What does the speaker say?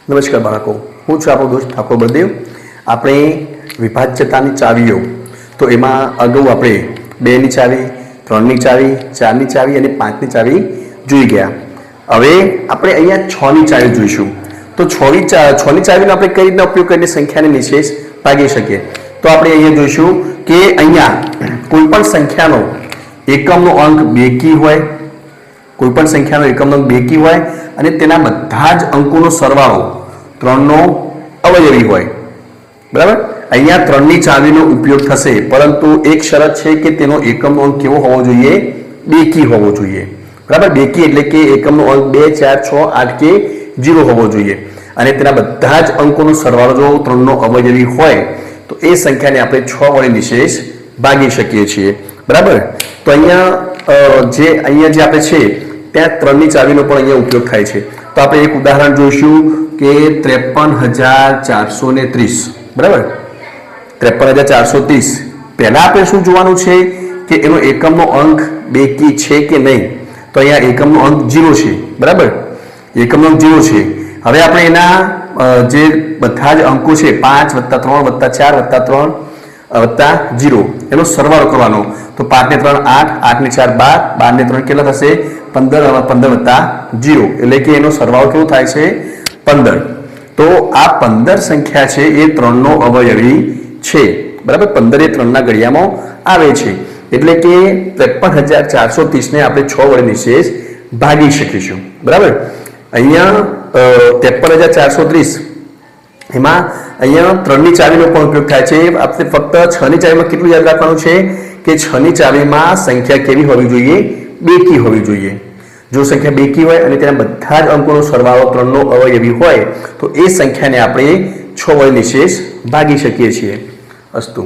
નમસ્કાર બાળકો, હું છું આપણો દોસ્ત ઠાકોર બળદેવ। આપણે વિભાજ્યતાની ચાવીઓ તો એમાં અગાઉ આપણે 2ની ચાવી, 3ની ચાવી, 4ની ચાવી અને 5ની ચાવી જોઈ ગયા। હવે આપણે અહીંયા 6ની ચાવી જોઈશું। તો 6ની ચાવીનો આપણે કઈ રીતના ઉપયોગ કરીને સંખ્યાને નિશેષ ભાગી શકીએ। તો આપણે અહીંયા જોઈશું કે અહીંયા કોઈપણ સંખ્યાનો એકમનો અંક બેકી હોય, કોઈપણ સંખ્યાનો એકમનો અંક બેકી હોય અને તેના બધા જ અંકોનો સરવાળો 3નો અવયવી હોય, બરાબર। અહીંયા 3ની ચાવીનો ઉપયોગ થશે, પરંતુ એક શરત છે કે તેનો એકમનો અંક કેવો હોવો જોઈએ? બેકી હોવો જોઈએ, બરાબર। બેકી એટલે કે એકમનો અંક 2, 4, 6, 8 કે 0 હોવો જોઈએ અને તેના બધા જ અંકોનો સરવાળો જો 3નો અવયવી હોય તો એ સંખ્યાને આપણે 6 વડે નિશેષ ભાગી શકીએ છીએ, બરાબર। તો અહીંયા જે આપણે છે ત્યાં 3ની ચાવીનો પણ અહીંયા ઉપયોગ થાય છે। તો આપણે એક ઉદાહરણ જોઈશું કે 53,430, બરાબર। 53,430 પહેલા આપણે શું જોવાનું છે કે એનો એકમનો અંક બેકી છે કે નહીં। તો અહીંયા એકમનો અંક 0 છે, બરાબર। એકમનો અંક 0 છે। હવે આપણે એના જે બધા જ અંકો છે 5 + 3 + 4 + 3 + 0 એનો સરવાળો કરવાનો। તો 5 ને 3 8, 8 ને 4 12, 12 ને 3 કેટલા થશે? 15, 15 + 0 એટલે કે એનો સરવાળો કેવો થાય છે? 15। તો આ 15 સંખ્યા છે એ 3નો અવયવી છે, બરાબર। 15 એ 3ના ઘડિયામાં આવે છે એટલે કે 53,430 ને આપણે 6 વડે નિશેષ ભાગી શકીશું, બરાબર। અહીંયા 53,430 એમાં અહીંયા 3ની ચાવીનો પણ ઉપયોગ થાય છે। આપણે ફક્ત 6ની ચાવીમાં કેટલું યાદ રાખવાનું છે કે 6ની ચાવીમાં સંખ્યા કેવી હોવી જોઈએ? બેકી હોવી જોઈએ। જો સંખ્યા બેકી હોય અને તેના બધા જ અંકોનો સરવાળો 3નો અવયવી હોય તો એ સંખ્યાને આપણે 6 વડે નિશેષ ભાગી શકીએ છીએ। અસ્તુ।